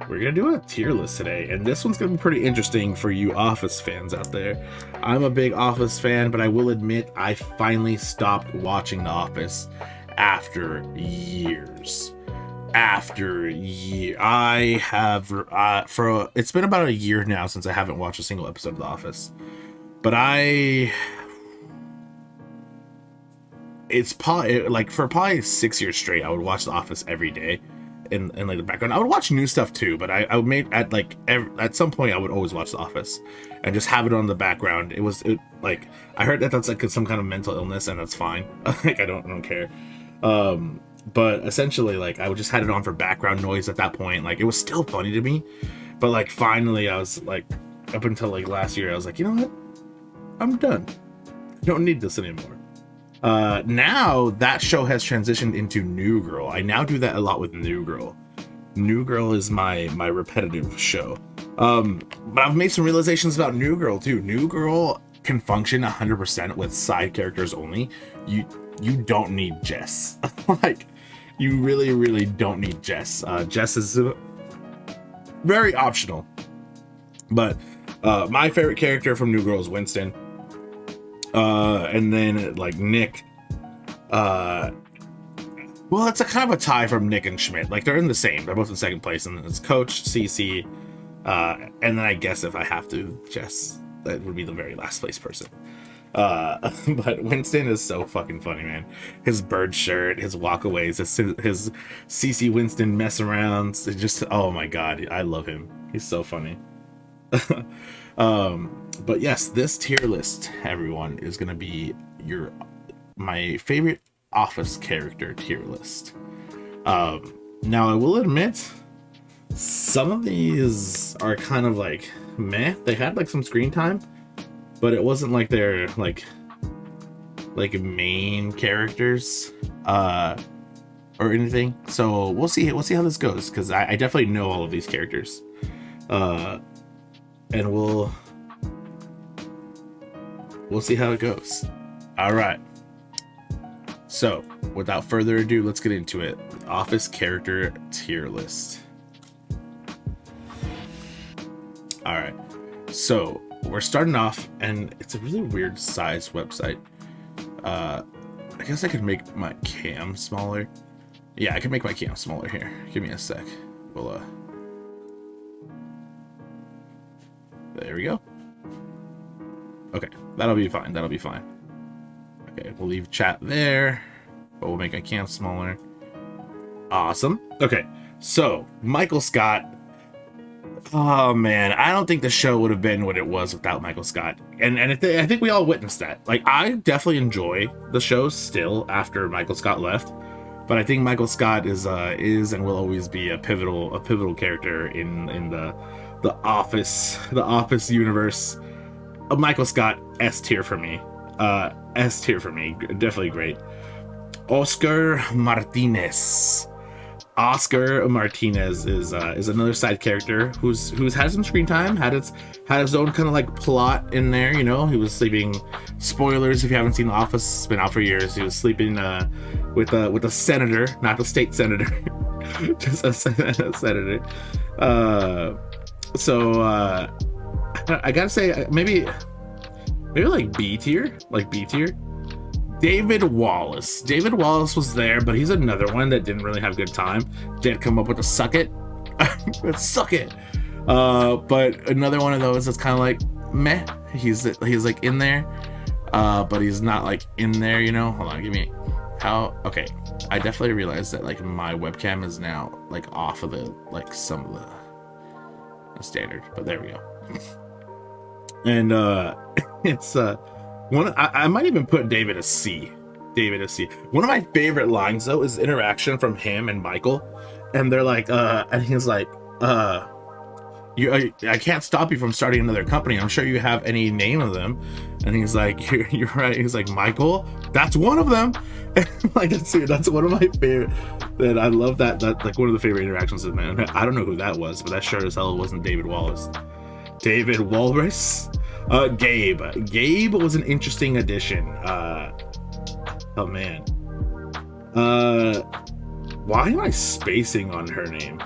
We're gonna do a tier list today, and this one's gonna be pretty interesting for you Office fans out there. I'm a big Office fan, but I will admit I finally stopped watching The Office after years. I have it's been about a year now since I haven't watched a single episode of The Office, but it's probably like for probably 6 years straight I would watch The Office every day in like the background. I would watch new stuff too, but I would make at some point I would always watch The Office and just have it on the background. Like I heard that that's like some kind of mental illness, and that's fine. Like I don't care. But essentially, like I would just had it on for background noise at that point. Like it was still funny to me, but like finally I was like, up until like last year I was like, you know what, I'm done. I don't need this anymore. Now that show has transitioned into New Girl. I now do that a lot with New Girl. New Girl is my repetitive show. But I've made some realizations about New Girl too. New Girl can function 100% with side characters only. You don't need Jess. Like you really don't need Jess. Jess is very optional. But my favorite character from New Girl is Winston. And then like Nick, well, it's a kind of a tie from Nick and Schmidt. Like they're in the same, they're both in second place, and it's Coach, CC, and then I guess if I have to, Jess, that would be the very last place person. But Winston is so fucking funny, man. His bird shirt, his walkaways, his CC Winston mess arounds, it just, oh my god, I love him. He's so funny. But yes, this tier list, everyone, is gonna be my favorite Office character tier list. Now I will admit, some of these are kind of like meh. They had like some screen time, but it wasn't like they're like main characters or anything. So we'll see how this goes, because I definitely know all of these characters, and we'll see how it goes. All right. So, without further ado, let's get into it. Office character tier list. All right. So, we're starting off, and it's a really weird size website. I guess I could make my cam smaller. Yeah, I can make my cam smaller here. Give me a sec. We'll, there we go. Okay, that'll be fine. Okay, we'll leave chat there, but we'll make a cam smaller. Awesome. Okay, so Michael Scott. Oh man, I don't think the show would have been what it was without Michael Scott. And I think we all witnessed that. Like, I definitely enjoy the show still after Michael Scott left, but I think Michael Scott is and will always be a pivotal character in the Office universe. Michael Scott, S tier for me. Definitely great. Oscar Martinez. Oscar Martinez is another side character who's had some screen time, had his own kind of like plot in there. You know, he was sleeping. Spoilers if you haven't seen The Office, it's been out for years. He was sleeping with a senator, not the state senator, just a senator. So I gotta say, maybe like B tier. David Wallace was there, but he's another one that didn't really have good time. Did come up with a suck it. Suck it. But another one of those that's kind of like meh. He's like in there, but he's not like in there, you know. Hold on, okay, I definitely realized that like my webcam is now like off of the like some of the standard, but there we go. And it's I might even put David a C. One of my favorite lines though is interaction from him and Michael, and they're like and he's like I can't stop you from starting another company. I'm sure you have any name of them. And he's like, you're right. He's like, Michael, that's one of them. Like that's one of my favorite. That I love that like one of the favorite interactions with, man. I don't know who that was, but that sure as hell wasn't David Wallace. David Walrus. Gabe was an interesting addition. Oh man. Why am I spacing on her name?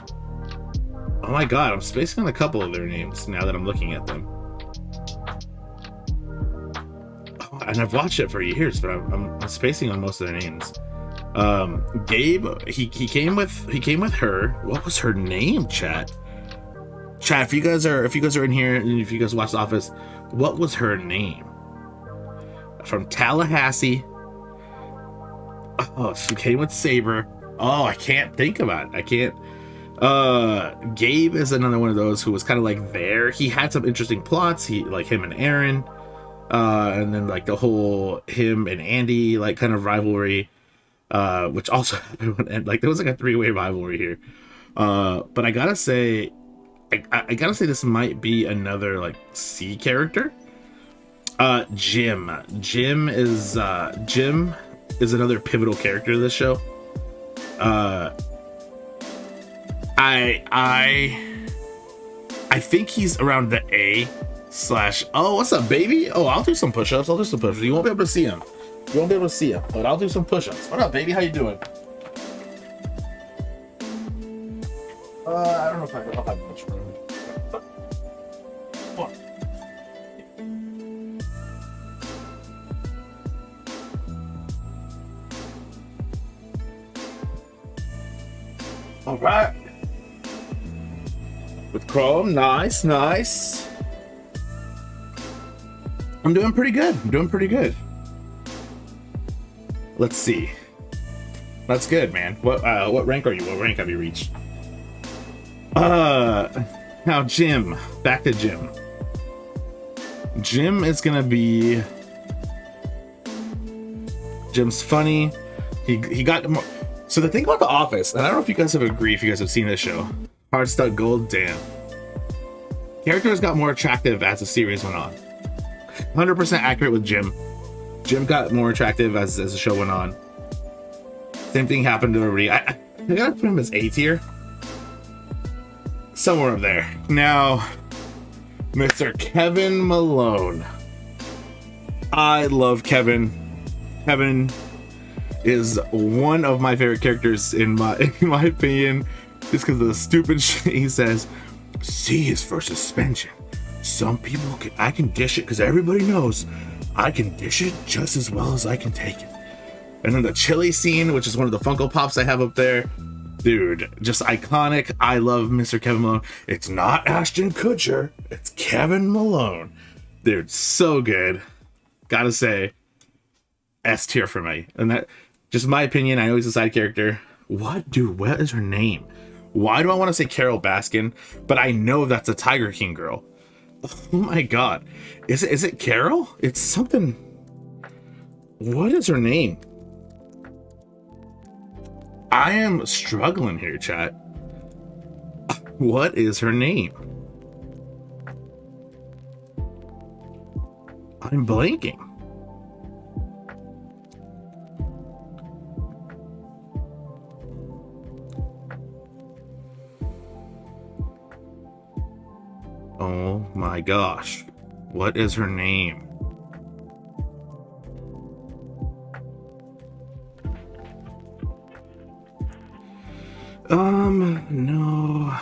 Oh my god, I'm spacing on a couple of their names now that I'm looking at them. Oh, and I've watched it for years, but I'm spacing on most of their names. Gabe, he came with her. What was her name, chat? Chat, if you guys are in here and if you guys watch The Office, what was her name? From Tallahassee. Oh, she came with Saber. Oh, I can't think about it. I can't. Gabe is another one of those who was kind of like there. He had some interesting plots. He like him and Aaron, and then like the whole him and Andy like kind of rivalry, which also happened. Like there was like a three-way rivalry here. But I gotta say, I gotta say this might be another like C character. Jim is another pivotal character of this show. I think he's around the A/. Oh, what's up, baby? Oh, I'll do some push-ups. You won't be able to see him. But I'll do some push-ups. What up, baby? How you doing? I don't know if I'll have much room. What? All right. With Chrome, nice. I'm doing pretty good. Let's see. That's good, man. What rank are you? What rank have you reached? Now Jim. Back to Jim. Jim is gonna be. Jim's funny. He got more. So the thing about The Office, and I don't know if you guys have agreed, if you guys have seen this show, Hard Stuck Gold, damn. Characters got more attractive as the series went on. 100% accurate with Jim. Jim got more attractive as the show went on. Same thing happened to everybody. I gotta put him as A tier. Somewhere up there. Now, Mr. Kevin Malone. I love Kevin. Kevin is one of my favorite characters in my opinion, just because of the stupid shit he says. C is for suspension. Some people I can dish it because everybody knows I can dish it just as well as I can take it. And then the chili scene, which is one of the Funko Pops I have up there. Dude, just iconic. I love Mr. Kevin Malone. It's not Ashton Kutcher. It's Kevin Malone. Dude, so good. Gotta say, S tier for me. And that, just my opinion, I know he's a side character. What is her name? Why do I want to say Carol Baskin? But I know that's a Tiger King girl. Oh my god. Is it Carol? It's something. What is her name? I am struggling here, chat. What is her name? I'm blanking. Oh my gosh. What is her name? No.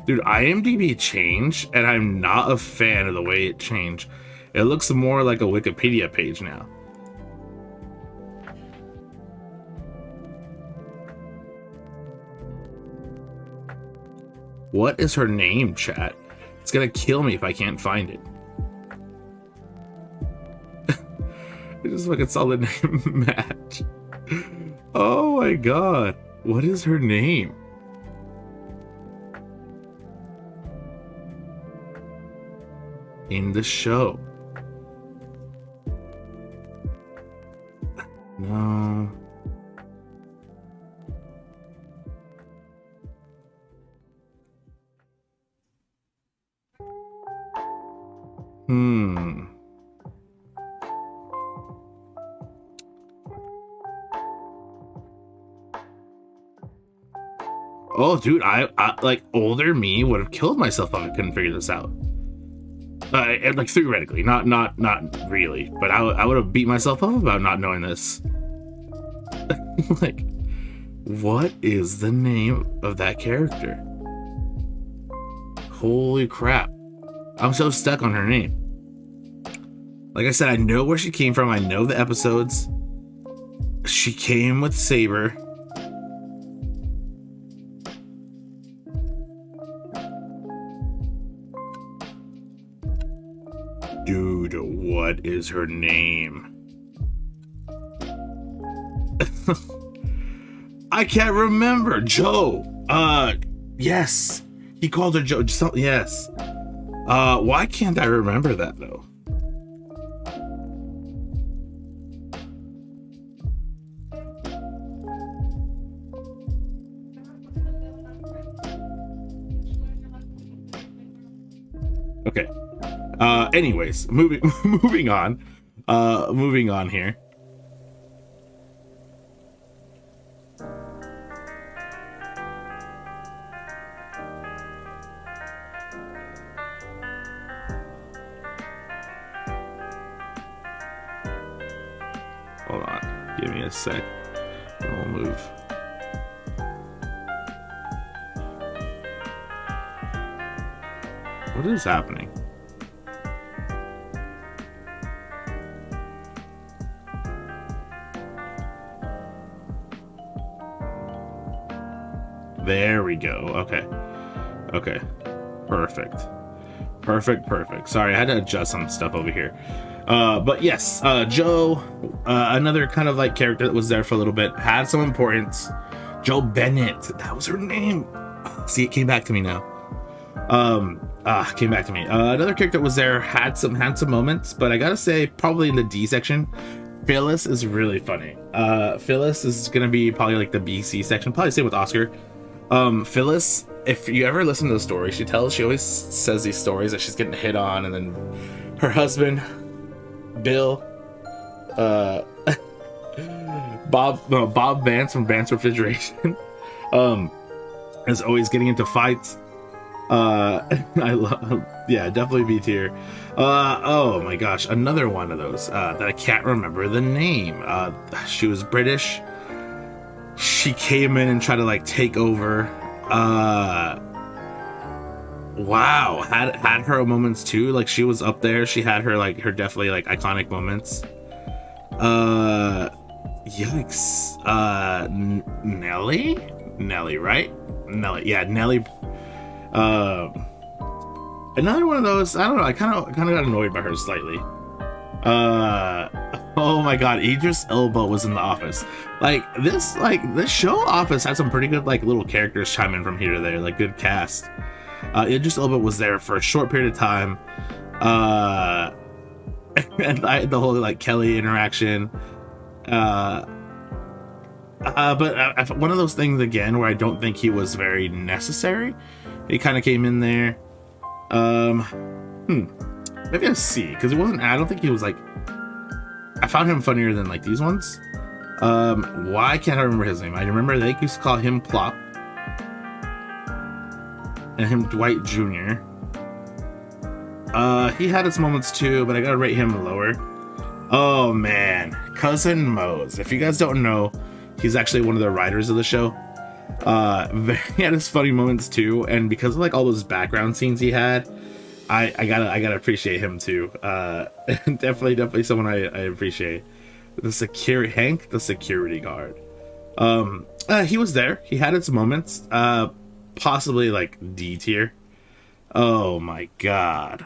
Dude, IMDb changed, and I'm not a fan of the way it changed. It looks more like a Wikipedia page now. What is her name, chat? It's gonna kill me if I can't find it. I just fucking saw the name match. Oh my god. What is her name? In the show. No. Oh, dude, I like older me would have killed myself if I couldn't figure this out. Like theoretically, not really, but I would have beat myself up about not knowing this. Like, what is the name of that character? Holy crap. I'm so stuck on her name. Like I said, I know where she came from. I know the episodes. She came with Saber. Dude, what is her name? I can't remember. Joe. Yes. He called her Joe. Yes. Why can't I remember that though? Okay. Anyways, moving on. Moving on here. Hold on. Give me a sec. And we'll move. What is happening? There we go. Okay. Okay. Perfect. Perfect. Sorry, I had to adjust some stuff over here. But yes, Joe, another kind of like character that was there for a little bit, had some importance. Joe Bennett, that was her name. See, it came back to me now. Came back to me. Another character that was there, had some moments, but I gotta say, probably in the D section, Phyllis is really funny. Phyllis is gonna be probably like the BC section, probably same with Oscar. Phyllis, if you ever listen to the story she tells, she always says these stories that she's getting hit on, and then her husband, Bill, Bob Vance from Vance Refrigeration, is always getting into fights. I love, yeah, definitely B tier. Oh my gosh, another one of those that I can't remember the name. She was British. She came in and tried to like take over. Wow, had her moments too. Like she was up there. She had her definitely like iconic moments. Yikes. Nelly, right? Nelly, yeah, Nelly. Another one of those. I don't know. I kind of got annoyed by her slightly. Oh my god, Idris Elba was in The Office. This show Office had some pretty good like little characters chime in from here to there, like good cast. Idris Elba was there for a short period of time. And the whole like Kelly interaction. But one of those things again where I don't think he was very necessary. He kind of came in there. Maybe a C, because it wasn't. I don't think he was like. I found him funnier than like these ones. Why can't I remember his name? I remember they used to call him Plop, and him Dwight Jr. He had his moments too, but I gotta rate him lower. Oh man, Cousin Mose. If you guys don't know, he's actually one of the writers of the show. He had his funny moments too, and because of like all those background scenes he had, I gotta appreciate him too. Definitely someone I appreciate. Hank, the security guard. He was there. He had his moments. Possibly like D tier. Oh my god,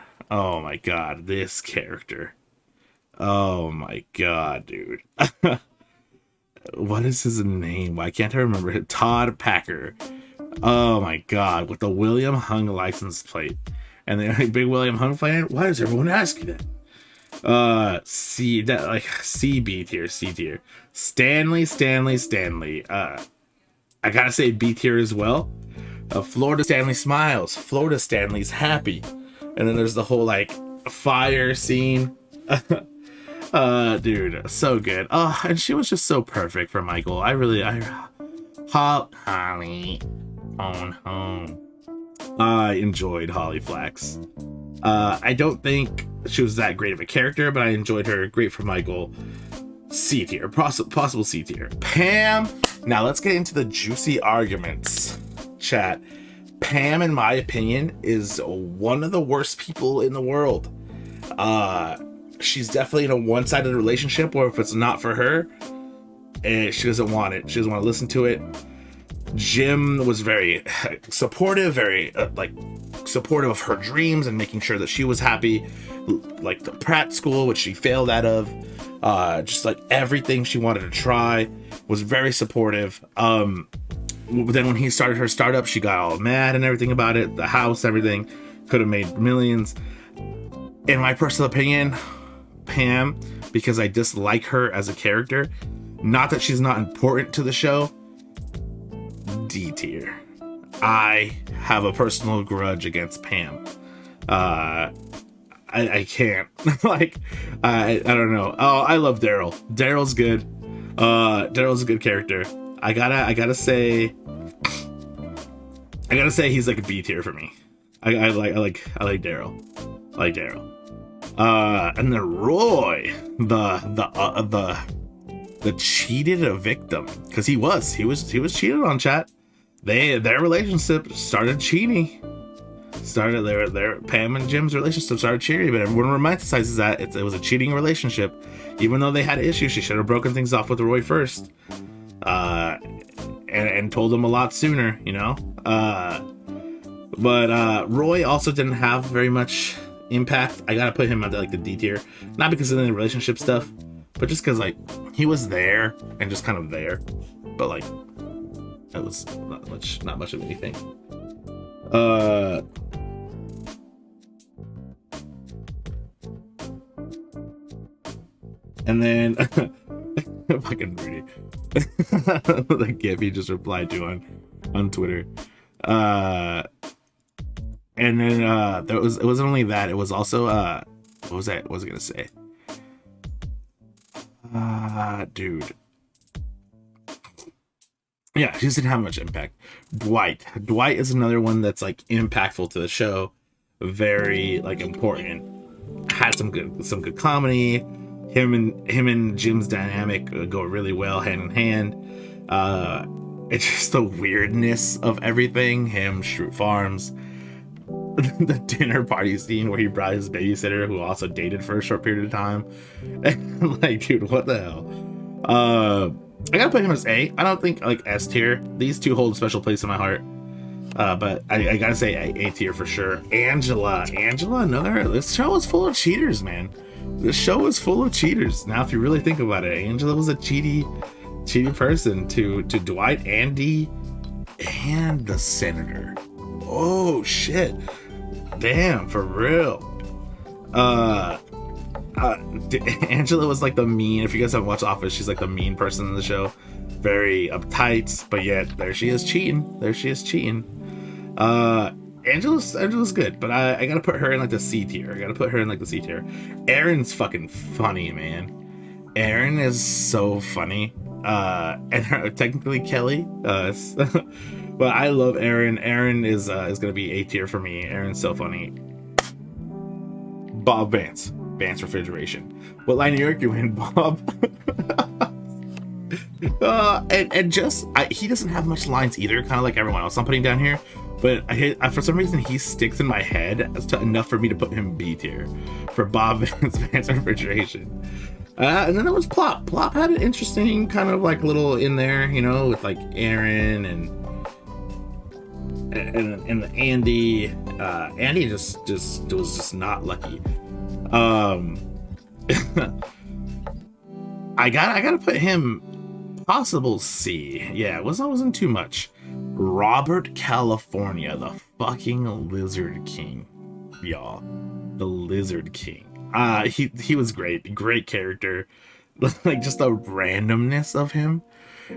this character. Oh my god, dude. What is his name? Why can't I remember it? Todd Packer. Oh my god, with the William Hung license plate. And then like big William Hung fan. Why does everyone ask you that? C B tier, C tier. Stanley. I gotta say B tier as well. Florida Stanley smiles. Florida Stanley's happy. And then there's the whole like fire scene. Dude, so good. Oh, and she was just so perfect for Michael. Holly on home. I enjoyed Holly Flax. I don't think she was that great of a character, but I enjoyed her. Great for Michael. C tier, possible C tier. Pam. Now let's get into the juicy arguments, chat. Pam, in my opinion, is one of the worst people in the world. She's definitely in a one-sided relationship where if it's not for her, she doesn't want it. She doesn't want to listen to it. Jim was very supportive, very supportive of her dreams and making sure that she was happy. Like the Pratt school, which she failed out of, just like everything she wanted to try, was very supportive. Then when he started her startup, she got all mad and everything about it. The house, everything, could have made millions. In my personal opinion, Pam, because I dislike her as a character, not that she's not important to the show, D tier. I have a personal grudge against Pam. I can't. Like, I don't know. Oh, I love Daryl. Daryl's good. Daryl's a good character. I gotta say he's like a B tier for me. I like Daryl. I like Daryl. And then Roy, the cheated victim, because he was cheated on, chat. Their relationship started cheating. Their Pam and Jim's relationship started cheating, but everyone romanticizes that it was a cheating relationship, even though they had issues. She should have broken things off with Roy first, and told him a lot sooner, you know. But Roy also didn't have very much impact. I gotta put him at like the D tier, not because of the relationship stuff, but just because like he was there and just kind of there, but like that was not much of anything. And then fucking Rudy, the gif he just replied to on Twitter. And then it wasn't only that, it was also what was I gonna say? Dude. Yeah, she just didn't have much impact. Dwight is another one that's like impactful to the show, very like important. Had some good comedy. Him and Jim's dynamic go really well hand in hand. It's just the weirdness of everything. Him, Shroot Farms, the dinner party scene where he brought his babysitter, who also dated for a short period of time. And like, dude, what the hell? I gotta put him as A. I don't think like S tier. These two hold a special place in my heart. But I gotta say A tier for sure. Angela, this show is full of cheaters, man. This show is full of cheaters. Now, if you really think about it, Angela was a cheaty person to Dwight, Andy, and the senator. Oh shit! Damn, for real. Angela was like the mean. If you guys haven't watched Office, she's like the mean person in the show. Very uptight, but yet there she is cheating. Angela's good, but I gotta put her in like the C tier. Erin's fucking funny, man. Erin is so funny. And technically Kelly. But I love Erin. Erin is gonna be A tier for me. Erin's so funny. Bob Vance Refrigeration. What line of New York you in, Bob? He doesn't have much lines either, kind of like everyone else I'm putting down here. But for some reason, he sticks in my head as to enough for me to put him B tier for Bob Vance Refrigeration. And then there was Plop. Plop had an interesting kind of like little in there, you know, with like Aaron and Andy. Andy just was just not lucky. I gotta put him possible C. Yeah, it wasn't too much. Robert California, the fucking Lizard King, y'all. The Lizard King. He was great character. Like just the randomness of him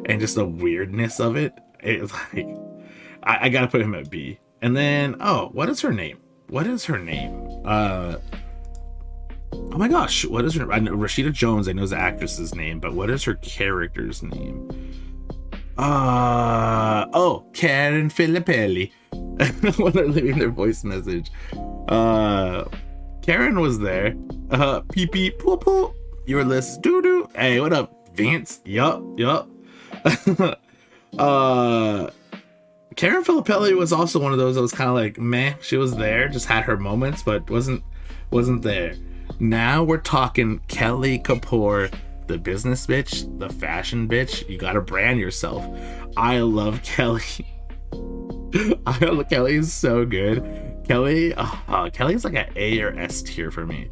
and just the weirdness of it. It's like I gotta put him at B. And then what is her name? Oh my gosh, what is her? I know Rashida Jones. I know the actress's name, but what is her character's name? Karen Filippelli. When they're leaving their voice message, Karen was there. Pee pee poo poo. Your list doo doo. Hey, what up, Vince? Yup. Karen Filippelli was also one of those that was kind of like meh. She was there, just had her moments, but wasn't there. Now we're talking Kelly Kapoor, the business bitch, the fashion bitch. You gotta brand yourself. I love Kelly. Kelly is so good. Kelly is like an A or S tier for me.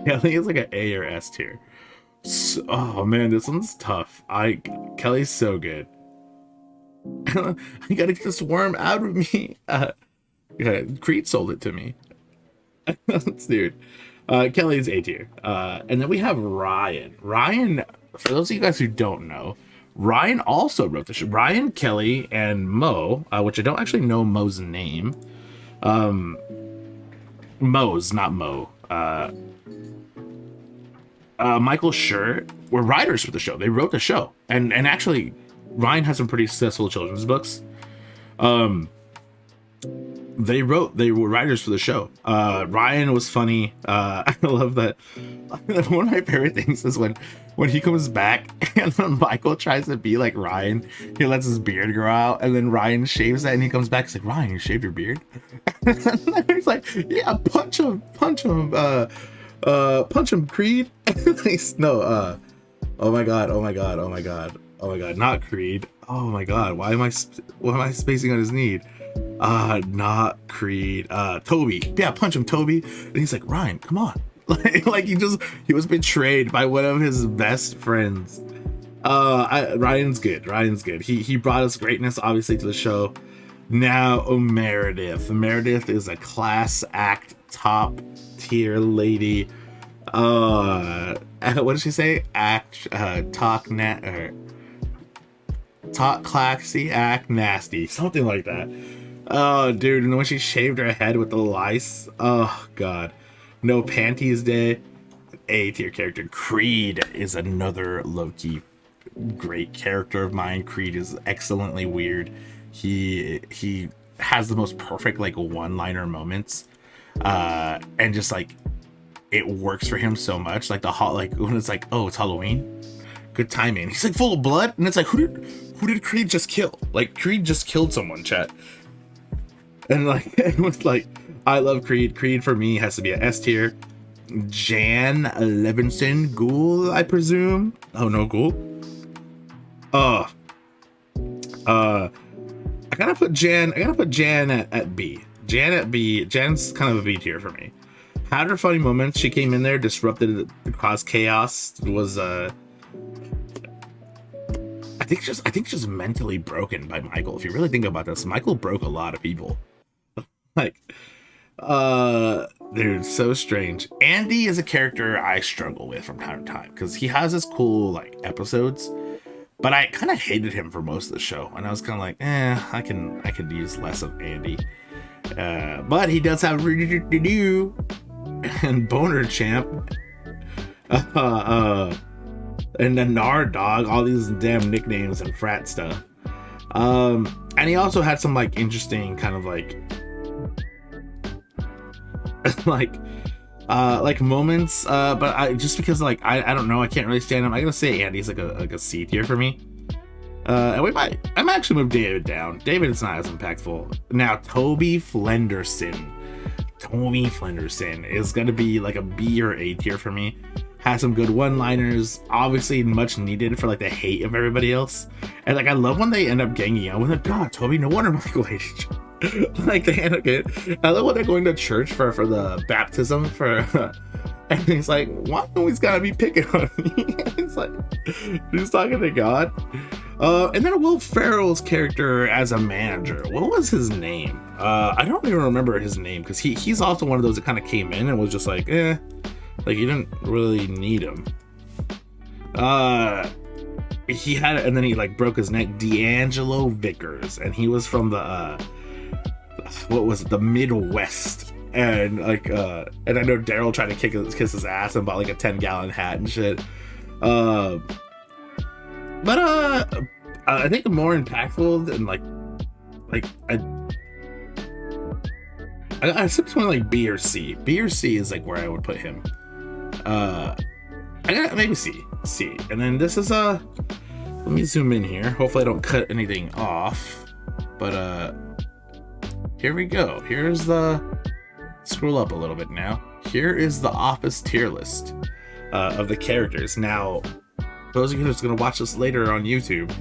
Kelly is like an A or S tier. So, oh man, this one's tough. Kelly's so good. I gotta get this worm out of me. Yeah, Creed sold it to me. Dude. Kelly's A tier. And then we have Ryan. Ryan, for those of you guys who don't know, Ryan also wrote the show. Ryan, Kelly, and Mo, which I don't actually know Mo's name. Mo's, not Mo. Michael Schur were writers for the show. They wrote the show. And actually, Ryan has some pretty successful children's books. They were writers for the show. Ryan was funny. I love that. One of my favorite things is when he comes back and then Michael tries to be like Ryan. He lets his beard grow out, and then Ryan shaves that, and he comes back. He's like, Ryan, you shaved your beard? He's like, yeah, punch him, punch him, Creed. No, oh my god, not Creed. Oh my god, why am I spacing on his need? Not Creed. Toby. Yeah, punch him, Toby. And he's like, Ryan, come on. like he was betrayed by one of his best friends. Ryan's good. He brought us greatness, obviously, to the show. Now, Meredith. Meredith is a class act, top tier lady. What did she say? Talk classy, act nasty, something like that. Oh, dude, and when she shaved her head with the lice, oh god. No Panties Day, A tier character. Creed is another low-key great character of mine. Creed is excellently weird. He has the most perfect like one-liner moments, and just like it works for him so much. Like when it's like, oh, it's Halloween, good timing. He's like full of blood, and it's like, who did Creed just kill? Like Creed just killed someone, chat. And like it was like, I love Creed. Creed for me has to be an S tier. Jan Levinson, Ghoul, I presume. Oh no, Ghoul. I gotta put Jan at B. Jan at B. Jan's kind of a B tier for me. Had her funny moments. She came in there, disrupted, caused chaos. Was I think just mentally broken by Michael. If you really think about this, Michael broke a lot of people. Like, dude, so strange. Andy is a character I struggle with from time to time because he has his cool like episodes, but I kind of hated him for most of the show, and I was kind of like, I could use less of Andy. But he does have to do and Boner Champ, and the Nard Dog, all these damn nicknames and frat stuff. And he also had some like interesting kind of like like moments, but I just because like I don't know, I can't really stand him. I gotta say Andy's like a C tier for me. And I might actually move David down. David is not as impactful. Now Toby Flenderson is gonna be like a B or A tier for me. Has some good one-liners, obviously much needed for like the hate of everybody else. And like I love when they end up ganging up with like, God, Toby, no wonder Michael hated you. Like they end up getting, I love when they're going to church for the baptism for and he's like, why always gotta be picking on me? It's like he's talking to God. And then Will Ferrell's character as a manager, what was his name? I don't even remember his name because he's also one of those that kind of came in and was just like, like you didn't really need him. He had, and then he like broke his neck. D'Angelo Vickers, and he was from the what was it, the Midwest, and like and I know Daryl tried to kiss his ass and bought like a 10-gallon hat and shit. But I think more impactful than like I simply want like B or C. B or C is like where I would put him. I got maybe C. And then this is let me zoom in here. Hopefully I don't cut anything off. But here we go. Here's the, scroll up a little bit now. Here is the Office tier list of the characters. Now, those of you who's going to watch this later on YouTube,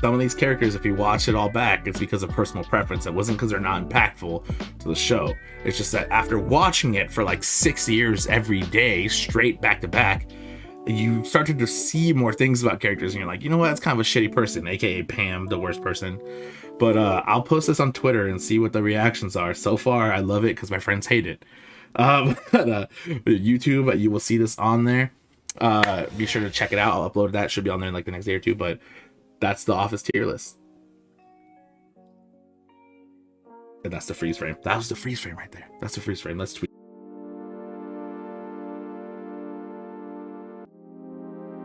some of these characters, if you watch it all back, it's because of personal preference. It wasn't because they're not impactful to the show. It's just that after watching it for like 6 years every day, straight back to back, you started to see more things about characters, and you're like, you know what, that's kind of a shitty person, aka Pam, the worst person. But I'll post this on Twitter and see what the reactions are. So far, I love it because my friends hate it. YouTube, you will see this on there. Be sure to check it out. I'll upload that. It should be on there in like the next day or two. But that's the Office tier list. And that's the freeze frame. That was the freeze frame right there. That's the freeze frame. Let's tweet.